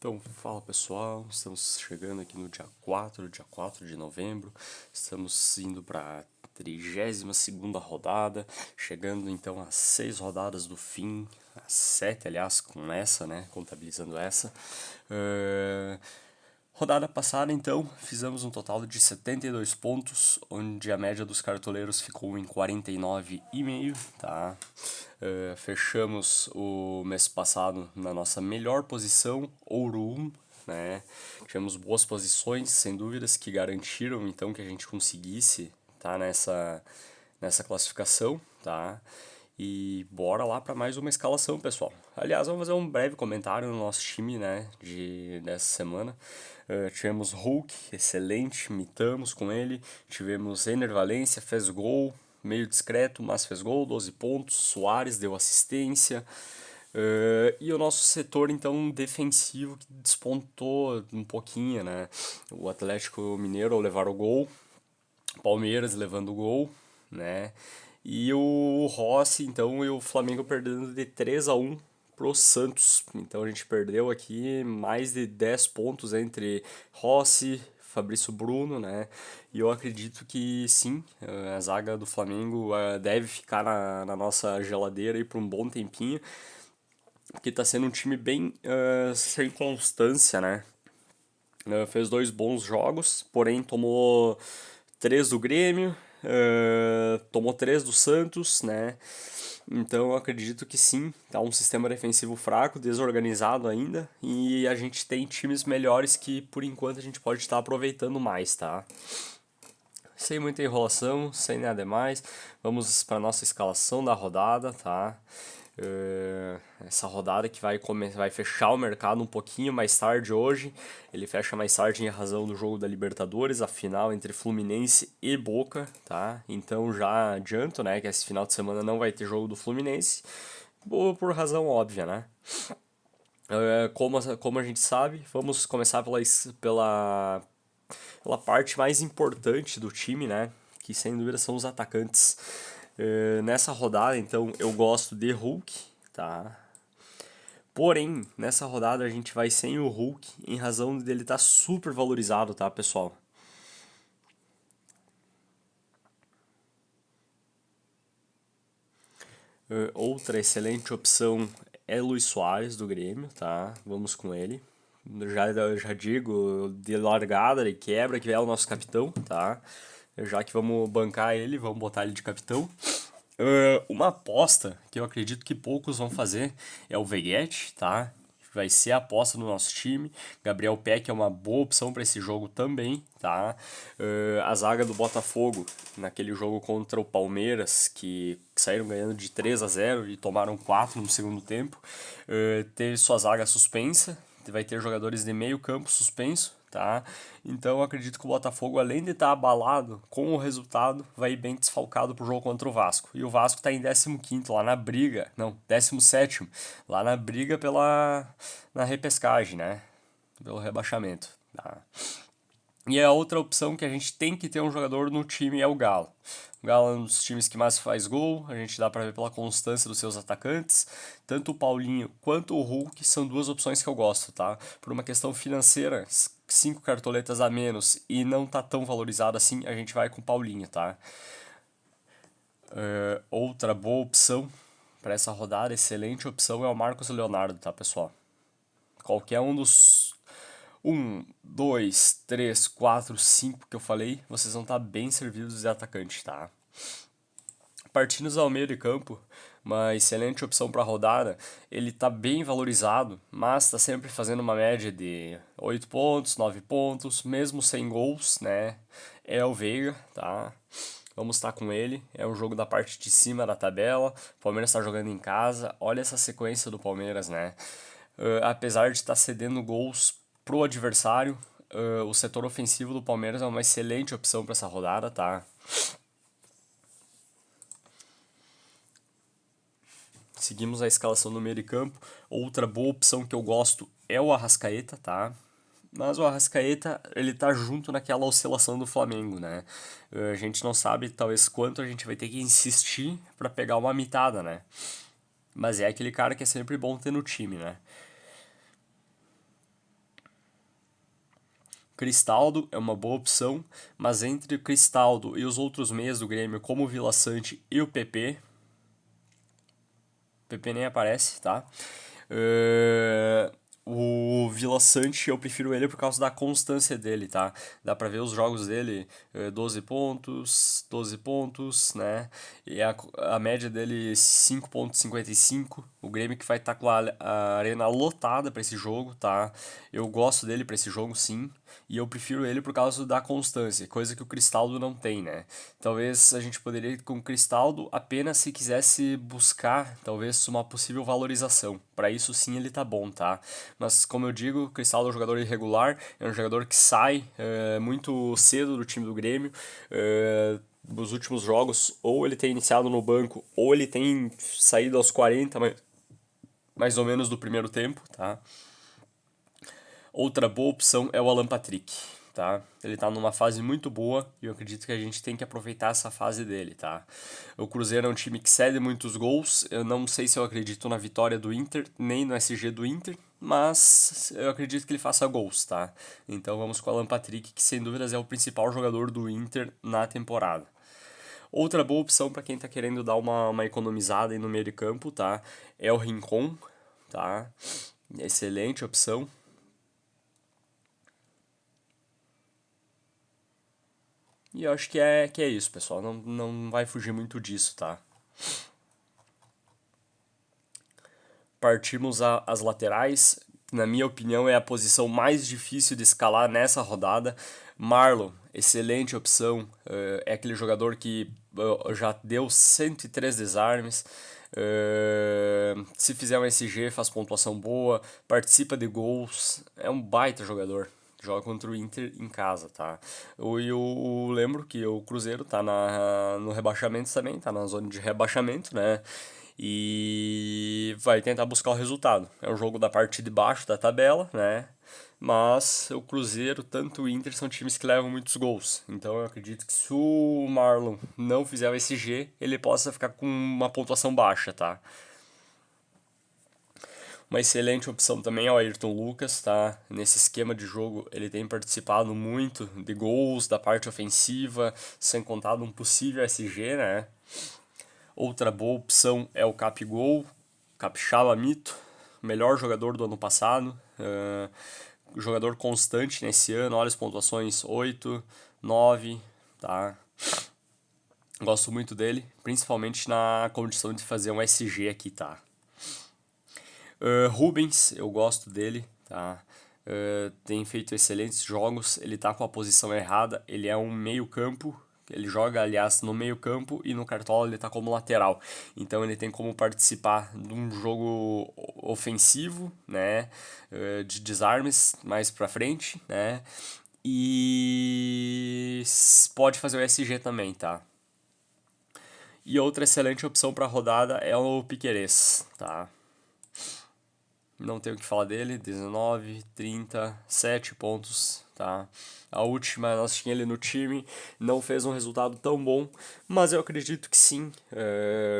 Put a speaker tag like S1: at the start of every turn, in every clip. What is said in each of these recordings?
S1: Então, fala pessoal, estamos chegando aqui no dia 4 de novembro, estamos indo para a 32ª rodada, chegando então às 6 rodadas do fim, às 7 aliás, com essa, né, contabilizando essa. Rodada passada, então, fizemos um total de 72 pontos, onde a média dos cartoleiros ficou em 49,5, tá? Fechamos o mês passado na nossa melhor posição, Ouro 1, né? Tivemos boas posições, sem dúvidas, que garantiram, então, que a gente conseguisse tá nessa classificação, tá? E bora lá para mais uma escalação, pessoal. Aliás, vamos fazer um breve comentário no nosso time, né, dessa semana. Tivemos Hulk, excelente, mitamos com ele. Tivemos Ener Valencia, fez gol, meio discreto, mas fez gol, 12 pontos. Soares deu assistência. E o nosso setor, então, defensivo, que despontou um pouquinho, né? O Atlético Mineiro ao levar o gol, Palmeiras levando o gol, né? E o Rossi, então, e o Flamengo perdendo de 3-1 pro Santos. Então a gente perdeu aqui mais de 10 pontos entre Rossi, Fabrício Bruno, né? E eu acredito que sim, a zaga do Flamengo deve ficar na nossa geladeira aí por um bom tempinho, porque tá sendo um time bem sem constância, né? Fez 2 bons jogos, porém tomou 3 do Grêmio, tomou 3 do Santos, né? Então eu acredito que sim, tá um sistema defensivo fraco, desorganizado ainda, e a gente tem times melhores que por enquanto a gente pode estar aproveitando mais, tá? Sem muita enrolação, sem nada mais, vamos para nossa escalação da rodada, tá? Essa rodada que vai fechar o mercado um pouquinho mais tarde hoje. Ele fecha mais tarde em razão do jogo da Libertadores, a final entre Fluminense e Boca, tá? Então já adianto, né, que esse final de semana não vai ter jogo do Fluminense, por razão óbvia, né? Como a gente sabe, vamos começar pela parte mais importante do time, né? Que sem dúvida são os atacantes. Nessa rodada, então, eu gosto de Hulk, tá? Porém, nessa rodada a gente vai sem o Hulk em razão dele estar super valorizado, tá, pessoal? Outra excelente opção é Luis Soares do Grêmio, tá? Vamos com ele. Já digo, de largada, de quebra, que é o nosso capitão, tá? Já que vamos bancar ele, vamos botar ele de capitão. Uma aposta que eu acredito que poucos vão fazer é o Veguete, tá? Vai ser a aposta do nosso time. Gabriel Peck é uma boa opção para esse jogo também, tá? A zaga do Botafogo, naquele jogo contra o Palmeiras, que saíram ganhando de 3-0 e tomaram 4 no segundo tempo, teve sua zaga suspensa, vai ter jogadores de meio campo suspenso, tá? Então eu acredito que o Botafogo, além de estar abalado com o resultado, vai ir bem desfalcado pro jogo contra o Vasco. E o Vasco está em 15º, lá na briga, não, 17º, lá na briga na repescagem, né? Pelo rebaixamento, tá? E a outra opção que a gente tem que ter um jogador no time é o Galo. O Galo é um dos times que mais faz gol, a gente dá para ver pela constância dos seus atacantes. Tanto o Paulinho quanto o Hulk são duas opções que eu gosto, tá? Por uma questão financeira, 5 cartoletas a menos e não tá tão valorizado assim, a gente vai com o Paulinho, tá? Outra boa opção para essa rodada, excelente opção, é o Marcos Leonardo, tá, pessoal? Qualquer um dos 2, 3, 4, 5 que eu falei, vocês vão estar bem servidos de atacante, tá? Partindo ao meio de campo, uma excelente opção para rodada. Ele está bem valorizado, mas está sempre fazendo uma média de 8 pontos, 9 pontos, mesmo sem gols, né? É o Veiga, tá? Vamos estar com ele. É um jogo da parte de cima da tabela. O Palmeiras está jogando em casa. Olha essa sequência do Palmeiras, né? Apesar de estar cedendo gols pro adversário, o setor ofensivo do Palmeiras é uma excelente opção para essa rodada, tá? Seguimos a escalação no meio de campo. Outra boa opção que eu gosto é o Arrascaeta, tá? Mas o Arrascaeta, ele tá junto naquela oscilação do Flamengo, né? A gente não sabe, talvez, quanto a gente vai ter que insistir para pegar uma mitada, né? Mas é aquele cara que é sempre bom ter no time, né? Cristaldo é uma boa opção, mas entre o Cristaldo e os outros meias do Grêmio, como o Vila Sante e o PP nem aparece, tá? O Vila Sante, eu prefiro ele por causa da constância dele, tá? Dá pra ver os jogos dele, 12 pontos, né? E a média dele 5,55. O Grêmio que vai estar com a arena lotada pra esse jogo, tá? Eu gosto dele pra esse jogo, sim. E eu prefiro ele por causa da constância, coisa que o Cristaldo não tem, né? Talvez a gente poderia ir com o Cristaldo apenas se quisesse buscar, talvez, uma possível valorização. Para isso, sim, ele tá bom, tá? Mas, como eu digo, o Cristaldo é um jogador irregular, é um jogador que sai muito cedo do time do Grêmio. Nos últimos jogos, ou ele tem iniciado no banco, ou ele tem saído aos 40, mais ou menos, do primeiro tempo, tá? Outra boa opção é o Alan Patrick, tá? Ele tá numa fase muito boa e eu acredito que a gente tem que aproveitar essa fase dele, tá? O Cruzeiro é um time que cede muitos gols, eu não sei se eu acredito na vitória do Inter, nem no SG do Inter, mas eu acredito que ele faça gols, tá? Então vamos com o Alan Patrick, que sem dúvidas é o principal jogador do Inter na temporada. Outra boa opção para quem tá querendo dar uma economizada aí no meio de campo, tá? É o Rincon, tá? Excelente opção. E eu acho que é isso, pessoal. Não vai fugir muito disso, tá? Partimos as laterais. Na minha opinião, é a posição mais difícil de escalar nessa rodada. Marlon, excelente opção. É aquele jogador que já deu 103 desarmes. Se fizer um SG, faz pontuação boa. Participa de gols. É um baita jogador. Joga contra o Inter em casa, tá? Eu lembro que o Cruzeiro tá no rebaixamento também, tá na zona de rebaixamento, né? E vai tentar buscar o resultado. É um jogo da parte de baixo da tabela, né? Mas o Cruzeiro, tanto o Inter, são times que levam muitos gols. Então eu acredito que se o Marlon não fizer o SG, ele possa ficar com uma pontuação baixa, tá? Uma excelente opção também é o Ayrton Lucas, tá? Nesse esquema de jogo, ele tem participado muito de gols da parte ofensiva, sem contar um possível SG, né? Outra boa opção é o Capigol, Capixaba Mito, melhor jogador do ano passado, jogador constante nesse ano, olha as pontuações 8, 9, tá? Gosto muito dele, principalmente na condição de fazer um SG aqui, tá? Rubens, eu gosto dele, tá? Tem feito excelentes jogos, ele tá com a posição errada, ele é um meio campo, ele joga, aliás, no meio campo e no Cartola ele tá como lateral. Então ele tem como participar de um jogo ofensivo, né? De desarmes mais pra frente, né? E pode fazer o SG também, tá? E outra excelente opção para rodada é o Piquerez, tá? Não tenho o que falar dele, 19, 30, 7 pontos, tá? A última nós tínhamos ele no time, não fez um resultado tão bom, mas eu acredito que sim,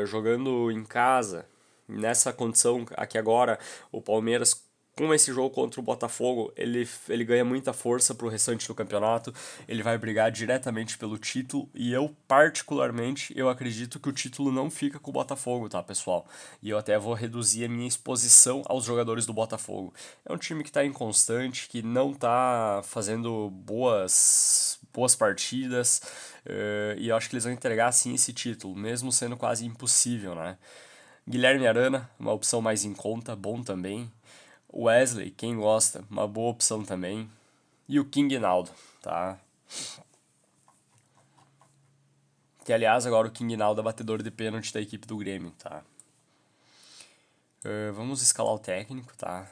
S1: jogando em casa, nessa condição aqui agora, o Palmeiras com esse jogo contra o Botafogo, ele ganha muita força pro restante do campeonato, ele vai brigar diretamente pelo título, e eu, particularmente, eu acredito que o título não fica com o Botafogo, tá, pessoal? E eu até vou reduzir a minha exposição aos jogadores do Botafogo. É um time que tá inconstante, que não tá fazendo boas partidas, e eu acho que eles vão entregar, sim, esse título, mesmo sendo quase impossível, né? Guilherme Arana, uma opção mais em conta, bom também. Wesley, quem gosta, uma boa opção também. E o King Naldo, tá? Que aliás agora o King Naldo é batedor de pênalti da equipe do Grêmio, tá? Vamos escalar o técnico, tá?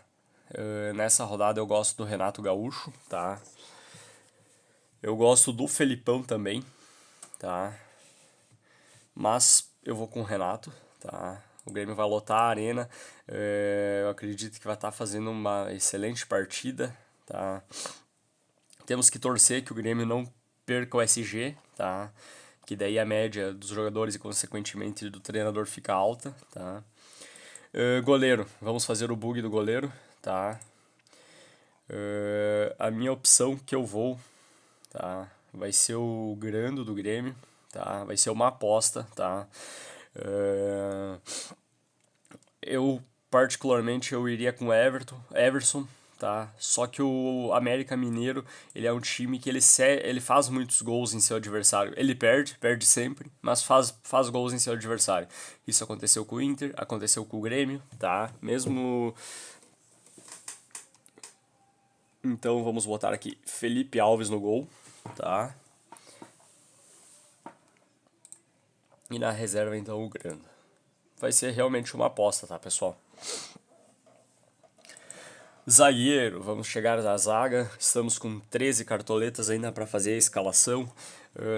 S1: Nessa rodada eu gosto do Renato Gaúcho, tá? Eu gosto do Felipão também, tá? Mas eu vou com o Renato, tá? O Grêmio vai lotar a arena. Eu acredito que vai estar fazendo uma excelente partida, tá? Temos que torcer que o Grêmio não perca o SG, tá? Que daí a média dos jogadores e consequentemente do treinador fica alta, tá? Goleiro, vamos fazer o bug do goleiro, tá? A minha opção que eu vou, tá? Vai ser o Grando do Grêmio, tá? Vai ser uma aposta, tá? Eu, particularmente, eu iria com Everson, tá? Só que o América Mineiro, ele é um time que ele faz muitos gols em seu adversário. Ele perde sempre, mas faz gols em seu adversário. Isso aconteceu com o Inter, aconteceu com o Grêmio, tá? Mesmo... Então vamos botar aqui Felipe Alves no gol, tá? E na reserva, então, o Grando. Vai ser realmente uma aposta, tá, pessoal? Zagueiro, vamos chegar à zaga. Estamos com 13 cartoletas ainda para fazer a escalação.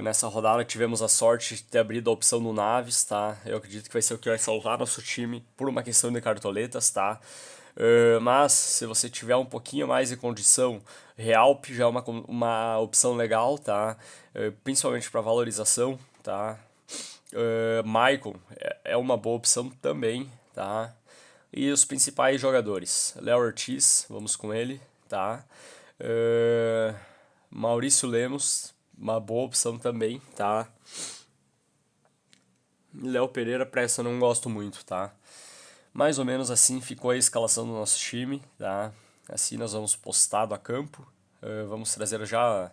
S1: Nessa rodada tivemos a sorte de ter abrido a opção do Naves, tá? Eu acredito que vai ser o que vai salvar nosso time por uma questão de cartoletas, tá? Mas se você tiver um pouquinho mais de condição, Realp já é uma opção legal, tá? Principalmente para valorização, tá? Maicon é uma boa opção também, tá? E os principais jogadores, Léo Ortiz, vamos com ele, tá? Maurício Lemos, uma boa opção também, tá? Léo Pereira, pra essa eu não gosto muito, tá? Mais ou menos assim ficou a escalação do nosso time, tá? Assim nós vamos postado a campo. Vamos trazer já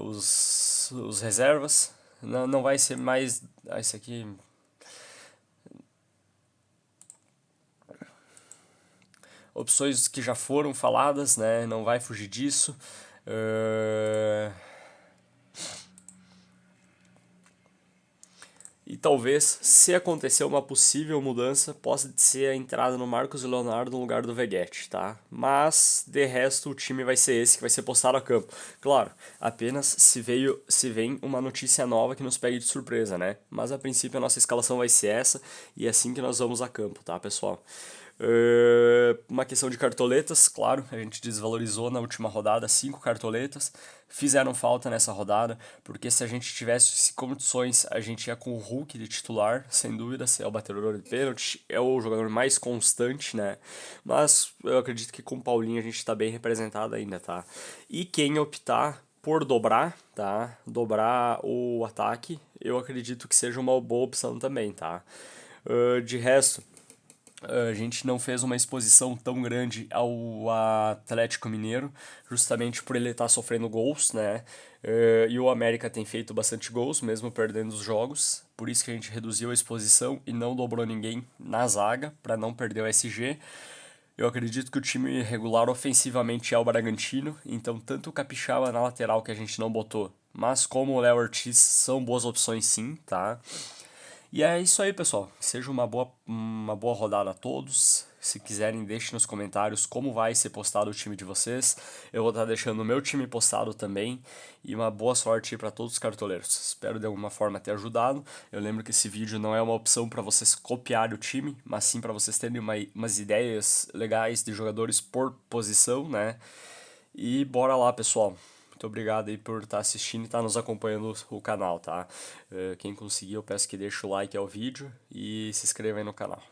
S1: os reservas. Não vai ser mais... esse aqui... Opções que já foram faladas, né? Não vai fugir disso. E talvez, se acontecer uma possível mudança, possa ser a entrada no Marcos Leonardo no lugar do Veguete, tá? Mas, de resto, o time vai ser esse que vai ser postado a campo. Claro, apenas se vem uma notícia nova que nos pegue de surpresa, né? Mas, a princípio, a nossa escalação vai ser essa e é assim que nós vamos a campo, tá, pessoal? Uma questão de cartoletas, claro, a gente desvalorizou na última rodada 5 cartoletas, fizeram falta nessa rodada, porque se a gente tivesse condições, a gente ia com o Hulk de titular, sem dúvida, se é o batedor de pênalti, é o jogador mais constante, né? Mas eu acredito que com o Paulinho a gente está bem representado ainda, tá? E quem optar por dobrar, tá? Dobrar o ataque, eu acredito que seja uma boa opção também, tá? De resto, a gente não fez uma exposição tão grande ao Atlético Mineiro, justamente por ele estar sofrendo gols, né? E o América tem feito bastante gols, mesmo perdendo os jogos. Por isso que a gente reduziu a exposição e não dobrou ninguém na zaga, para não perder o SG. Eu acredito que o time regular ofensivamente é o Bragantino, então tanto o Capixaba na lateral que a gente não botou, mas como o Léo Ortiz são boas opções sim, tá? E é isso aí, pessoal. Seja uma boa rodada a todos. Se quiserem, deixem nos comentários como vai ser postado o time de vocês. Eu vou estar deixando o meu time postado também. E uma boa sorte para todos os cartoleiros. Espero de alguma forma ter ajudado. Eu lembro que esse vídeo não é uma opção para vocês copiarem o time, mas sim para vocês terem umas ideias legais de jogadores por posição, né? E bora lá, pessoal. Muito obrigado aí por estar assistindo e estar nos acompanhando o canal, tá? Quem conseguir, eu peço que deixe o like ao vídeo e se inscreva aí no canal.